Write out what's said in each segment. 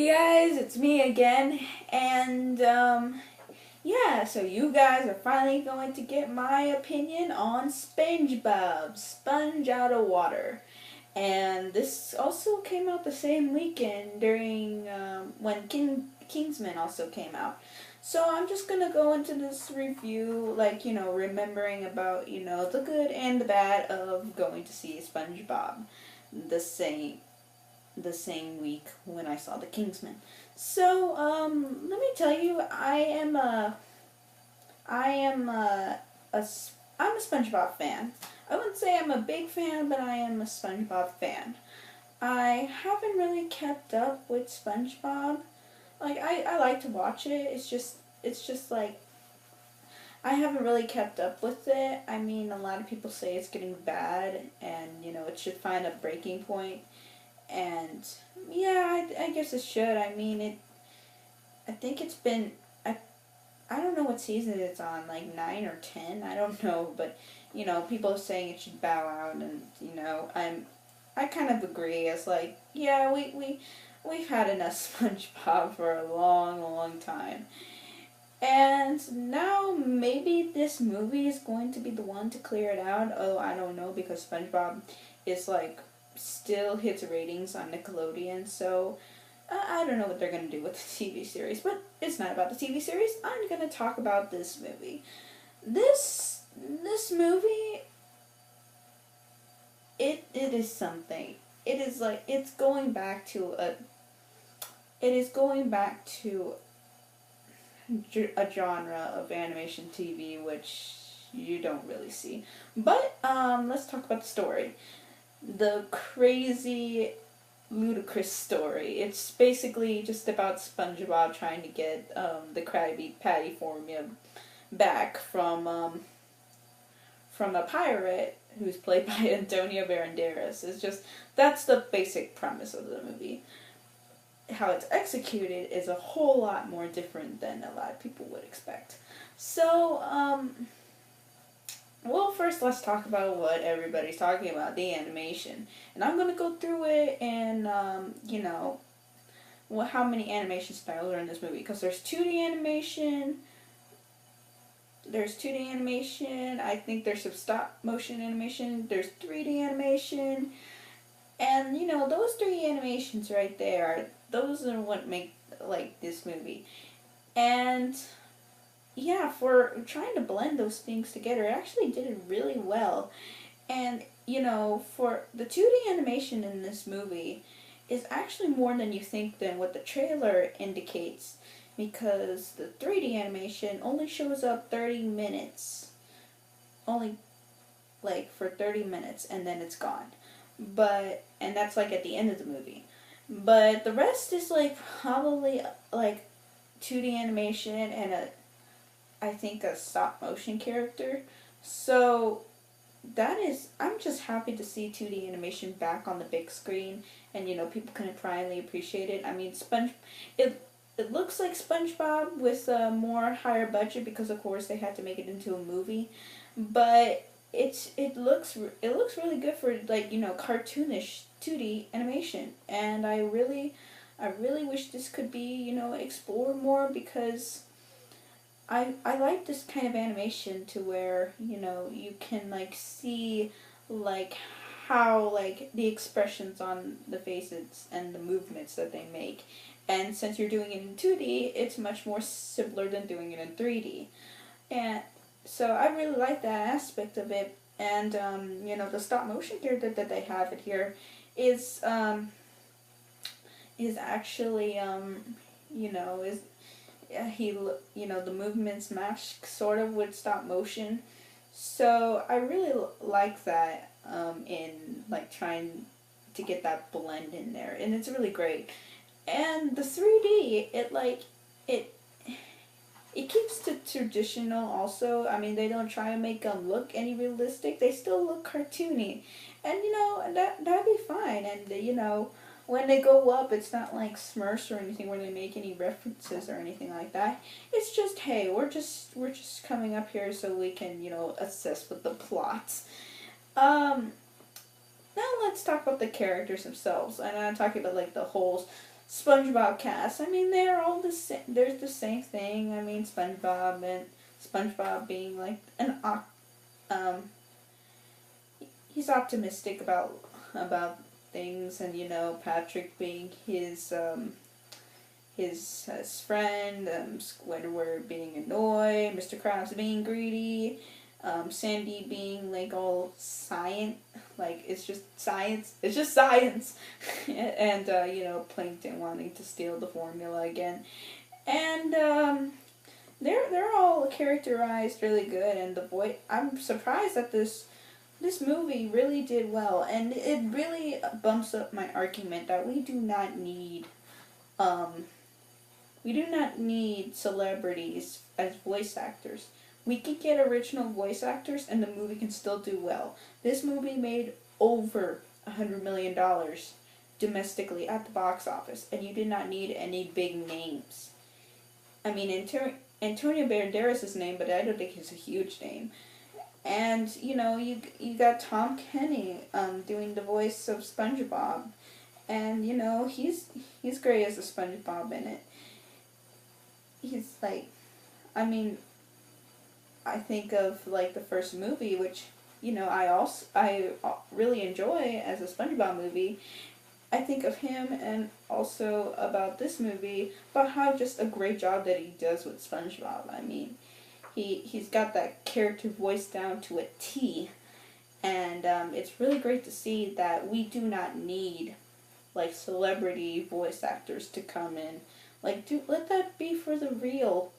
Hey guys, it's me again, and yeah, so you guys are finally going to get my opinion on Spongebob, Sponge Out of Water. And this also came out the same weekend during when Kingsman also came out. So I'm just gonna go into this review, like, remembering about, the good and the bad of going to see SpongeBob the same the same week when I saw the Kingsman. So, let me tell you, I am I'm a SpongeBob fan. I wouldn't say I'm a big fan, but I am a SpongeBob fan. I haven't really kept up with SpongeBob. Like, I like to watch it. It's just like, I haven't really kept up with it. I mean, a lot of people say it's getting bad and, it should find a breaking point. And yeah, I guess it should. I mean, I think it's been. I don't know what season it's on, like 9 or 10. I don't know, but people are saying it should bow out, and I kind of agree. It's like, yeah, we've had enough SpongeBob for a long, long time. And now maybe this movie is going to be the one to clear it out. Oh, I don't know, because SpongeBob is like still hits ratings on Nickelodeon, so I don't know what they're gonna do with the TV series. But it's not about the TV series. I'm gonna talk about this movie. This movie, it is something. It is like it's going back to a. It is going back to a genre of animation TV which you don't really see. But let's talk about the story. The crazy, ludicrous story. It's basically just about SpongeBob trying to get the Krabby Patty formula back from a pirate who's played by Antonio Banderas. It's just that's the basic premise of the movie. How it's executed is a whole lot more different than a lot of people would expect. So, well, first let's talk about what everybody's talking about, the animation. And I'm going to go through it and, how many animation styles are in this movie. Because there's 2D animation, I think there's some stop motion animation, there's 3D animation, and, those three animations right there, those are what make, like, this movie. And yeah, for trying to blend those things together, it actually did it really well. And, for the 2D animation in this movie is actually more than you think than what the trailer indicates, because the 3D animation only shows up 30 minutes. Only, like, for 30 minutes, and then it's gone. And that's, like, at the end of the movie. But the rest is, like, probably, like, 2D animation and I think a stop motion character. So I'm just happy to see 2D animation back on the big screen, and people can finally appreciate it. I mean, it looks like SpongeBob with a more higher budget, because of course they had to make it into a movie, but it looks really good for, like, cartoonish 2D animation, and I really wish this could be, explored more, because I like this kind of animation to where, you can, like, see, like, how, like, the expressions on the faces and the movements that they make. And since you're doing it in 2D, it's much more simpler than doing it in 3D. And so I really like that aspect of it. And, the stop motion character that they have it here is actually, is the movements match sort of with stop motion. So I really like that, in, like, trying to get that blend in there, and it's really great. And the 3D, it keeps the traditional also. I mean, they don't try to make them look any realistic. They still look cartoony. And, that'd be fine. And, when they go up, it's not like Smurfs or anything where they make any references or anything like that. It's just, hey, we're just coming up here so we can, assist with the plots. Now let's talk about the characters themselves. And I'm talking about, like, the whole SpongeBob cast. I mean, they're all the same. There's the same thing. I mean, SpongeBob being like um, he's optimistic about things, and Patrick being his friend, Squidward being annoyed, Mr. Krabs being greedy, Sandy being like all science, like it's just science, and Plankton wanting to steal the formula again, and they're all characterized really good, and the voice. I'm surprised that this movie really did well, and it really bumps up my argument that um, we do not need celebrities as voice actors. We can get original voice actors and the movie can still do well. This movie made over $100 million domestically at the box office, and you did not need any big names. I mean, Antonio Banderas' name, but I don't think he's a huge name. And you got Tom Kenny doing the voice of SpongeBob, and he's great as a SpongeBob in it. He's like, I mean, I think of like the first movie, which I really enjoy as a SpongeBob movie. I think of him, and also about this movie, about how just a great job that he does with SpongeBob. I mean, he's got that character voice down to a T, and it's really great to see that we do not need like celebrity voice actors to come in. Like, let that be for the real,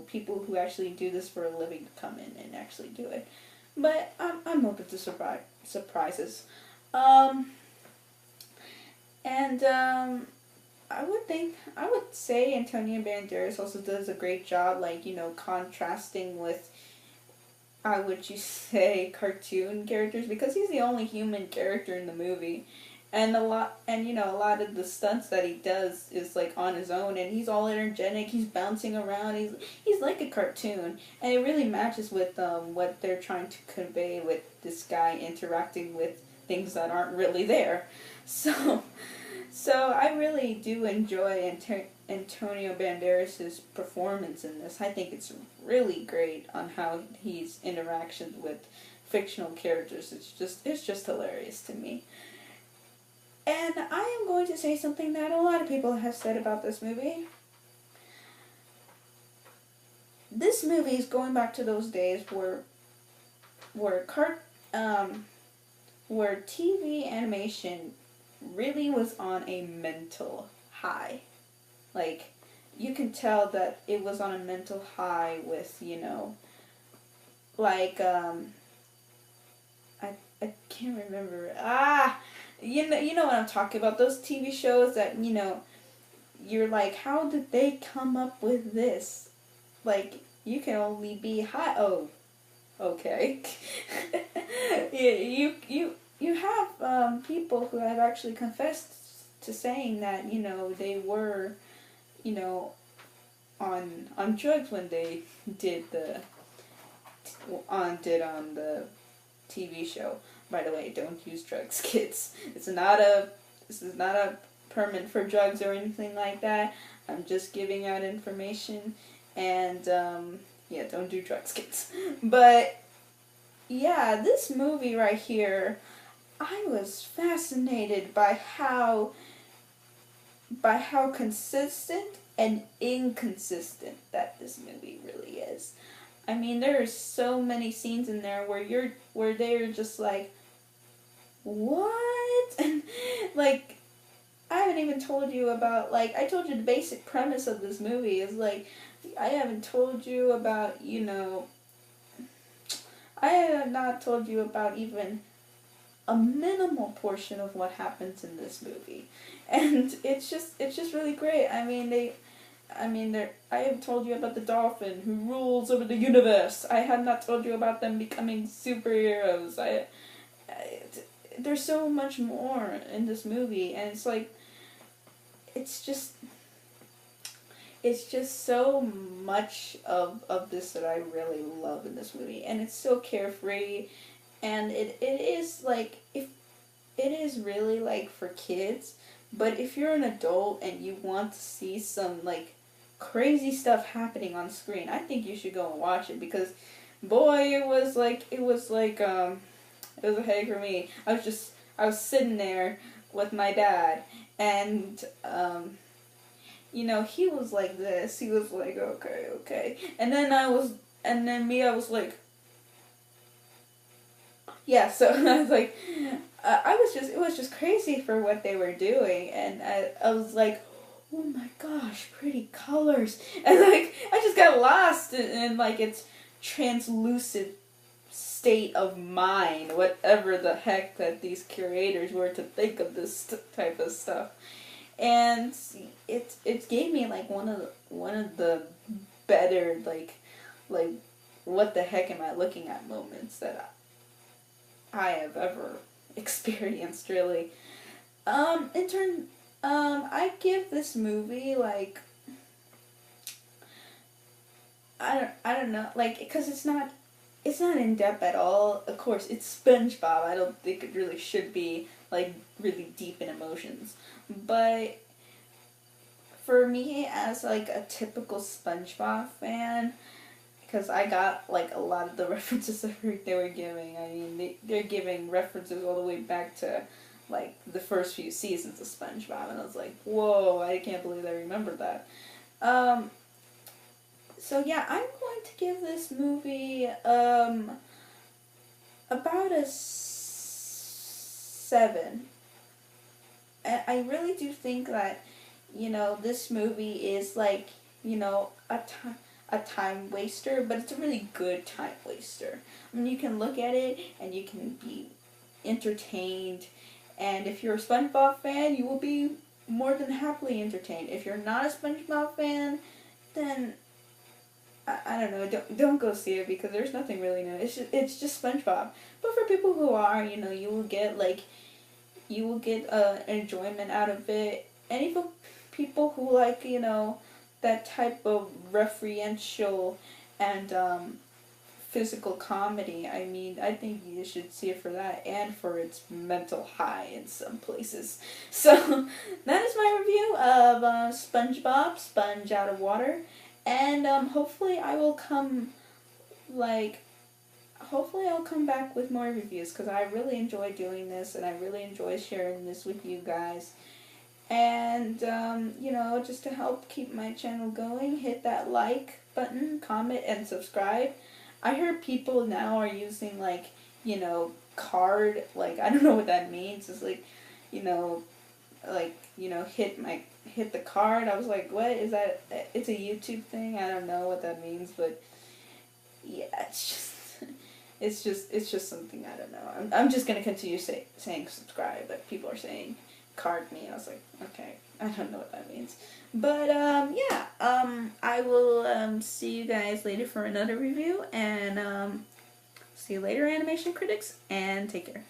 people who actually do this for a living to come in and actually do it. But I'm open to surprises. And I would say Antonio Banderas also does a great job, like, contrasting with, would you say, cartoon characters, because he's the only human character in the movie. And a lot of the stunts that he does is like on his own, and he's all energetic. He's bouncing around. He's like a cartoon, and it really matches with what they're trying to convey with this guy interacting with things that aren't really there. So, I really do enjoy Antonio Banderas' performance in this. I think it's really great on how he's interactions with fictional characters. It's just hilarious to me. And I am going to say something that a lot of people have said about this movie. This movie is going back to those days where TV animation really was on a mental high. Like, you can tell that it was on a mental high with, like, I can't remember. You know what I'm talking about. Those TV shows that, you're like, how did they come up with this? Like, you can only be high. Oh, okay. You have people who have actually confessed to saying that, they were, on drugs when they did the TV show. By the way, don't use drugs, kids. This is not a permit for drugs or anything like that. I'm just giving out information, and don't do drugs, kids. But yeah, this movie right here, I was fascinated by how consistent and inconsistent that this movie really is. I mean, there are so many scenes in there where they're just like, what? And like, I haven't even told you about, like, I told you the basic premise of this movie is like, I haven't told you about, I have not told you about even a minimal portion of what happens in this movie. And it's just really great. I have told you about the dolphin who rules over the universe. I have not told you about them becoming superheroes. There's so much more in this movie, and it's like, it's just so much of this that I really love in this movie, and it's so carefree, and it is like, if it is really like for kids, But if you're an adult and you want to see some like crazy stuff happening on screen, I think you should go and watch it, because boy, it was a headache for me. I was sitting there with my dad, and he was like this. He was like, okay, okay, and then I was like, yeah. So I was like, it was just crazy for what they were doing, and I was like, oh my gosh, pretty colors, and like I just got lost in like its translucent state of mind, whatever the heck that these curators were to think of this type of stuff. And it gave me like one of the better like what the heck am I looking at moments that I have ever experienced, really. In turn, I give this movie like I don't know, like, because it's not in depth at all. Of course, it's SpongeBob. I don't think it really should be like really deep in emotions. But for me, as like a typical SpongeBob fan, because I got like a lot of the references that they were giving. I mean, they're giving references all the way back to like the first few seasons of SpongeBob, and I was like, whoa, I can't believe I remembered that. Um, so yeah, I'm going to give this movie about a 7. I really do think that this movie is like a time waster, but it's a really good time waster. I mean, you can look at it and you can be entertained, and if you're a SpongeBob fan, you will be more than happily entertained. If you're not a SpongeBob fan, then I don't know. Don't go see it, because there's nothing really new. It's just SpongeBob. But for people who are, you will get enjoyment out of it. And even people who like that type of referential and physical comedy. I mean, I think you should see it for that, and for its mental high in some places. So that is my review of SpongeBob, Sponge Out of Water. And hopefully I'll come back with more reviews, because I really enjoy doing this, and I really enjoy sharing this with you guys. And just to help keep my channel going, hit that like button, comment, and subscribe. I heard people now are using card, like, I don't know what that means. It's like, hit the card. I was like, what is that? It's a YouTube thing. I don't know what that means, but yeah, it's just something, I don't know. I'm just gonna continue saying subscribe, but people are saying card me. I was like, okay, I don't know what that means. But yeah, I will see you guys later for another review, and see you later, animation critics, and take care.